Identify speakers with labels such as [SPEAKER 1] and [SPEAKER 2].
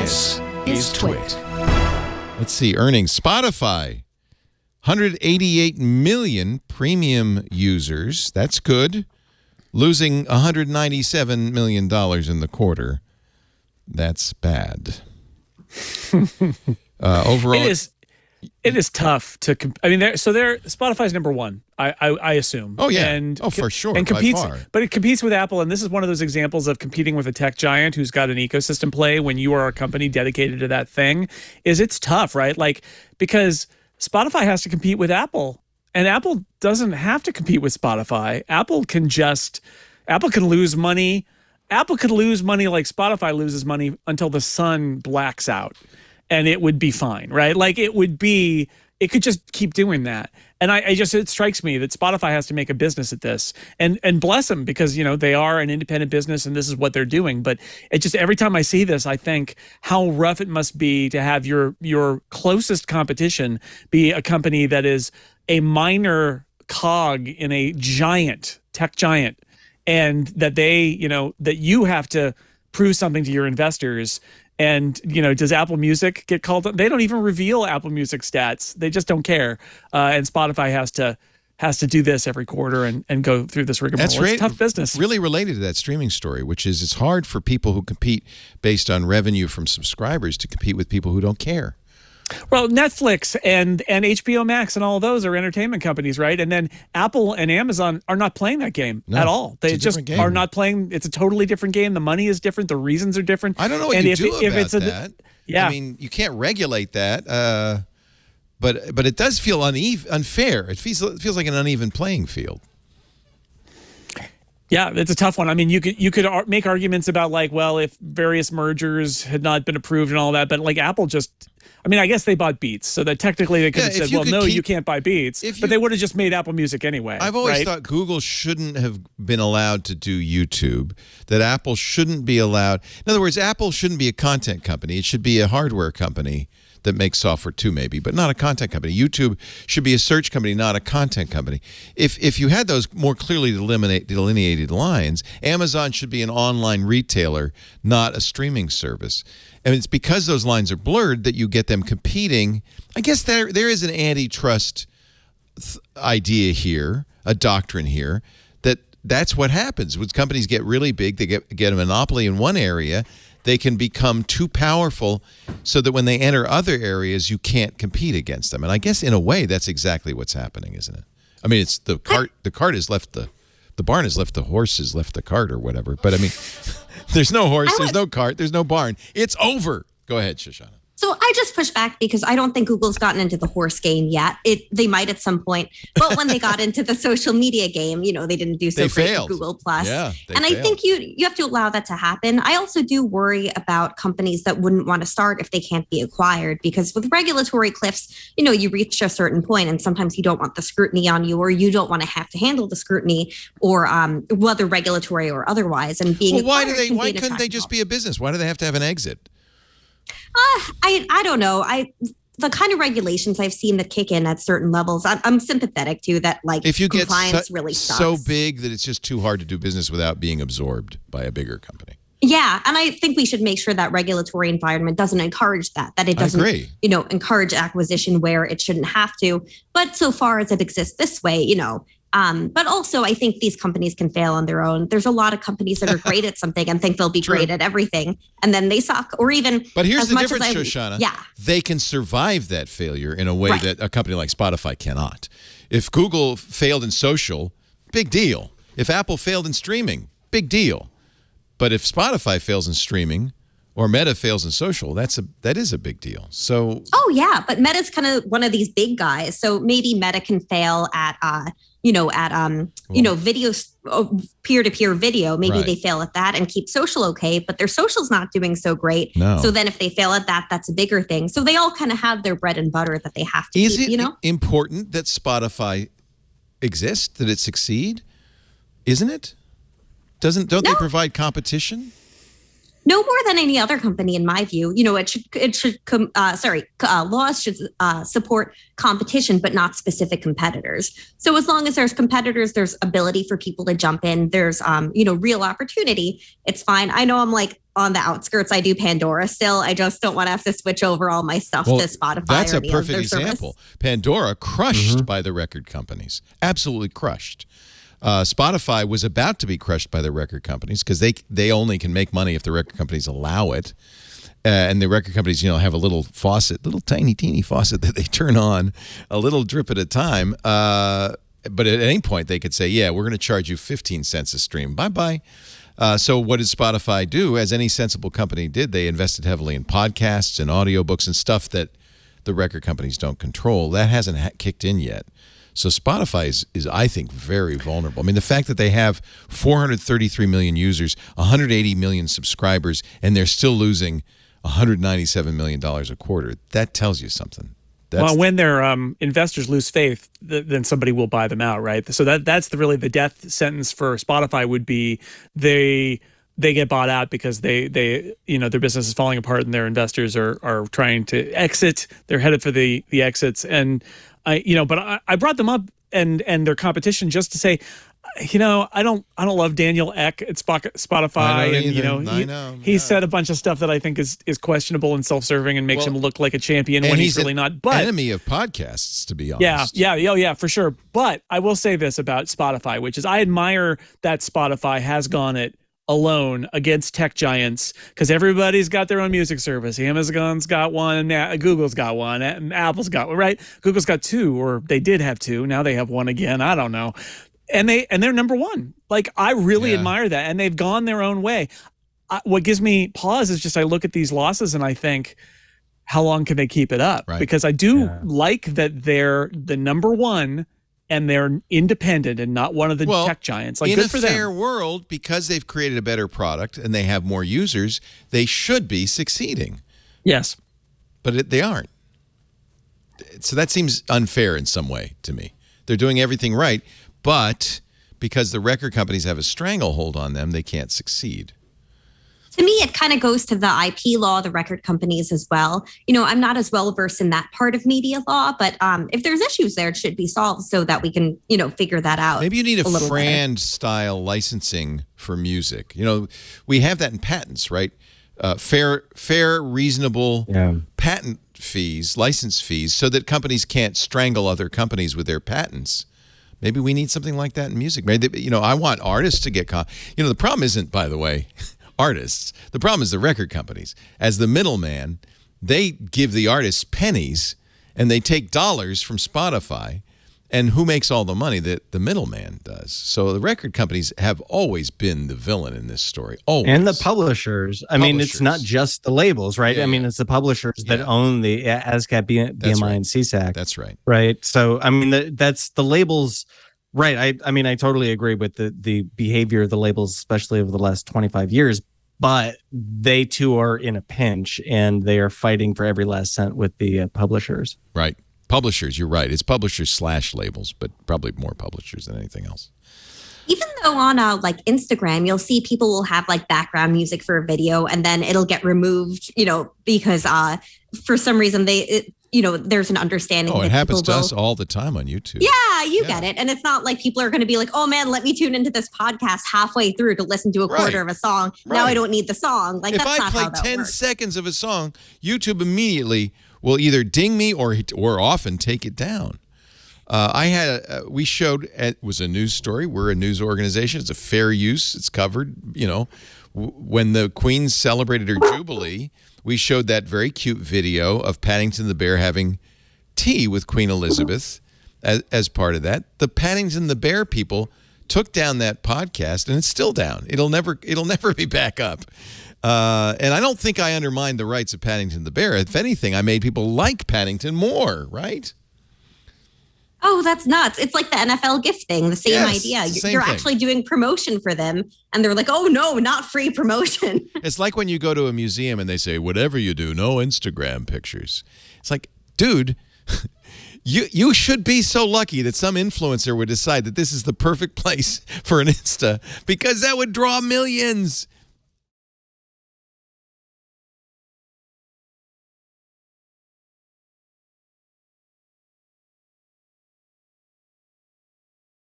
[SPEAKER 1] This is TWiT.
[SPEAKER 2] Let's see, earnings. Spotify, 188 million premium users. That's good. Losing $197 million in the quarter. That's bad. Overall,
[SPEAKER 3] it is tough to. Spotify's number one. I assume.
[SPEAKER 2] Oh yeah. For sure.
[SPEAKER 3] And competes,
[SPEAKER 2] by far.
[SPEAKER 3] but it competes with Apple, and this is one of those examples of competing with a tech giant who's got an ecosystem play. When you are a company dedicated to that thing, it's tough, right? Like, because Spotify has to compete with Apple, and Apple doesn't have to compete with Spotify. Apple can lose money. Apple could lose money like Spotify loses money until the sun blacks out, and it would be fine, right? Like it could just keep doing that. And it strikes me that Spotify has to make a business at this, and bless them, because, they are an independent business and this is what they're doing. But it just, every time I see this, I think how rough it must be to have your closest competition be a company that is a minor cog in a tech giant, and that that you have to prove something to your investors. And, does Apple Music get called up? They don't even reveal Apple Music stats. They just don't care. And Spotify has to do this every quarter and go through this rigmarole.
[SPEAKER 2] That's right.
[SPEAKER 3] It's tough business.
[SPEAKER 2] Really related to that streaming story, which is it's hard for people who compete based on revenue from subscribers to compete with people who don't care.
[SPEAKER 3] Well, Netflix and HBO Max and all of those are entertainment companies, right? And then Apple and Amazon are not playing that game at all. They just are not playing. It's a totally different game. The money is different. The reasons are different.
[SPEAKER 2] I don't know what you do about that.
[SPEAKER 3] Yeah.
[SPEAKER 2] I mean, you can't regulate that, but it does feel unfair. It feels like an uneven playing field.
[SPEAKER 3] Yeah, it's a tough one. I mean, you could make arguments about, like, well, if various mergers had not been approved and all that, but like Apple just, I guess they bought Beats, so that technically they could have said, well, no, you can't buy Beats, but they would have just made Apple Music anyway.
[SPEAKER 2] I've always thought Google shouldn't have been allowed to do YouTube, that Apple shouldn't be allowed. In other words, Apple shouldn't be a content company. It should be a hardware company that makes software too, maybe, but not a content company. YouTube should be a search company, not a content company. If you had those more clearly delineated lines, Amazon should be an online retailer, not a streaming service. And it's because those lines are blurred that you get them competing. I guess there is an antitrust idea here, a doctrine here, that's what happens. When companies get really big, they get a monopoly in one area, they can become too powerful so that when they enter other areas, you can't compete against them. And I guess in a way, that's exactly what's happening, isn't it? I mean, it's the cart has left the barn has left the horse has left the cart or whatever. But I mean, there's no horse, there's no cart, there's no barn. It's over. Go ahead, Shoshana.
[SPEAKER 1] So I just push back because I don't think Google's gotten into the horse game yet. They might at some point, but when they got into the social media game, they didn't do so great with Google Plus.
[SPEAKER 2] Yeah,
[SPEAKER 1] and I think you have to allow that to happen. I also do worry about companies that wouldn't want to start if they can't be acquired, because with regulatory cliffs, you reach a certain point and sometimes you don't want the scrutiny on you, or you don't want to have to handle the scrutiny, or whether regulatory or otherwise. And being
[SPEAKER 2] why couldn't they just be a business? Why do they have to have an exit?
[SPEAKER 1] I don't know. The kind of regulations I've seen that kick in at certain levels, I'm sympathetic to that. Like, if you compliance really sucks.
[SPEAKER 2] So big that it's just too hard to do business without being absorbed by a bigger company.
[SPEAKER 1] Yeah, and I think we should make sure that regulatory environment doesn't encourage that it doesn't, encourage acquisition where it shouldn't have to. But so far as it exists this way, but also I think these companies can fail on their own. There's a lot of companies that are great at something and think they'll be great at everything, and then they suck, or even.
[SPEAKER 2] But here's the difference, Shoshana.
[SPEAKER 1] Yeah.
[SPEAKER 2] They can survive that failure in a way that a company like Spotify cannot. If Google failed in social, big deal. If Apple failed in streaming, big deal. But if Spotify fails in streaming, or Meta fails in social, that is a big deal. So.
[SPEAKER 1] Oh yeah, but Meta's kind of one of these big guys. So maybe Meta can fail at video, peer-to-peer video. Maybe they fail at that and keep social okay, but their social's not doing so great.
[SPEAKER 2] No.
[SPEAKER 1] So then if they fail at that, that's a bigger thing. So they all kind of have their bread and butter that they have to
[SPEAKER 2] keep,
[SPEAKER 1] Is it
[SPEAKER 2] important that Spotify exists, that it succeed? Isn't it? Don't they provide competition?
[SPEAKER 1] No more than any other company, in my view. Laws should support competition, but not specific competitors. So as long as there's competitors, there's ability for people to jump in. There's, real opportunity. It's fine. I know I'm like on the outskirts. I do Pandora still. I just don't want to have to switch over all my stuff to Spotify.
[SPEAKER 2] That's
[SPEAKER 1] or
[SPEAKER 2] a
[SPEAKER 1] any
[SPEAKER 2] perfect
[SPEAKER 1] other
[SPEAKER 2] example.
[SPEAKER 1] service.
[SPEAKER 2] Pandora crushed by the record companies. Absolutely crushed. Spotify was about to be crushed by the record companies because they only can make money if the record companies allow it. And the record companies, have a little faucet, little tiny, teeny faucet that they turn on, a little drip at a time. But at any point, they could say, yeah, we're going to charge you 15 cents a stream. Bye-bye. So what did Spotify do? As any sensible company did, they invested heavily in podcasts and audiobooks and stuff that the record companies don't control. That hasn't kicked in yet. So Spotify is, I think, very vulnerable. I mean, the fact that they have 433 million users, 180 million subscribers, and they're still losing $197 million a quarter, that tells you something.
[SPEAKER 3] Well, when their investors lose faith, then somebody will buy them out, right? So that's really the death sentence for Spotify would be they get bought out because they their business is falling apart and their investors are trying to exit. They're headed for the exits, and I brought them up and their competition just to say, I don't love Daniel Ek at Spotify, he said a bunch of stuff that I think is questionable and self-serving and makes him look like a champion when he's really not. But
[SPEAKER 2] enemy of podcasts, to be honest.
[SPEAKER 3] Yeah, for sure. But I will say this about Spotify, which is I admire that Spotify has gone it alone against tech giants because everybody's got their own music service. Amazon's got one, Google's got one, and Apple's got one, right? Google's got two, or they did have two. Now they have one again. I don't know. And they're number one. Like, I really admire that. And they've gone their own way. What gives me pause is just I look at these losses and I think, how long can they keep it up?
[SPEAKER 2] Right.
[SPEAKER 3] Because I do like that they're the number one and they're independent and not one of the tech giants. Like, good for them.
[SPEAKER 2] In a fair world, because they've created a better product and they have more users, they should be succeeding.
[SPEAKER 3] Yes.
[SPEAKER 2] But they aren't. So that seems unfair in some way to me. They're doing everything right, but because the record companies have a stranglehold on them, they can't succeed.
[SPEAKER 1] To me, it kind of goes to the IP law, the record companies as well. I'm not as well versed in that part of media law, but if there's issues there, it should be solved so that we can, figure that out.
[SPEAKER 2] Maybe you need a FRAND style licensing for music. We have that in patents, right? Fair, reasonable patent fees, license fees, so that companies can't strangle other companies with their patents. Maybe we need something like that in music. Maybe, I want artists to get caught. The problem isn't, by the way, artists. The problem is the record companies. As the middleman, they give the artists pennies and they take dollars from Spotify. And who makes all the money? The middleman does. So the record companies have always been the villain in this story. Always.
[SPEAKER 4] And the publishers. I mean, it's not just the labels, right?
[SPEAKER 2] Yeah,
[SPEAKER 4] I mean, it's the publishers that own the ASCAP, BMI, and CSAC.
[SPEAKER 2] That's right.
[SPEAKER 4] Right. So, I mean, that's the labels. Right. I mean, I totally agree with the behavior of the labels, especially over the last 25 years. But they, too, are in a pinch, and they are fighting for every last cent with the publishers.
[SPEAKER 2] Right. Publishers, you're right. It's publishers / labels, but probably more publishers than anything else.
[SPEAKER 1] Even though on Instagram, you'll see people will have background music for a video and then it'll get removed, because for some reason there's an understanding.
[SPEAKER 2] Oh, it happens to us all the time on YouTube.
[SPEAKER 1] Yeah, you get it. And it's not like people are going to be like, oh man, let me tune into this podcast halfway through to listen to a quarter of a song. Right. Now I don't need the song.
[SPEAKER 2] If I play 10 seconds of a song, YouTube immediately will either ding me or often take it down. We showed, it was a news story. We're a news organization. It's a fair use. It's covered. When the Queen celebrated her Jubilee, we showed that very cute video of Paddington the Bear having tea with Queen Elizabeth as part of that. The Paddington the Bear people took down that podcast, and it's still down. It'll never be back up. And I don't think I undermined the rights of Paddington the Bear. If anything, I made people like Paddington more, right?
[SPEAKER 1] Oh, that's nuts. It's like the NFL gift thing, the same idea. You're actually doing promotion for them, and they're like, oh, no, not free promotion.
[SPEAKER 2] It's like when you go to a museum and they say, whatever you do, no Instagram pictures. It's like, dude, you should be so lucky that some influencer would decide that this is the perfect place for an Insta, because that would draw millions.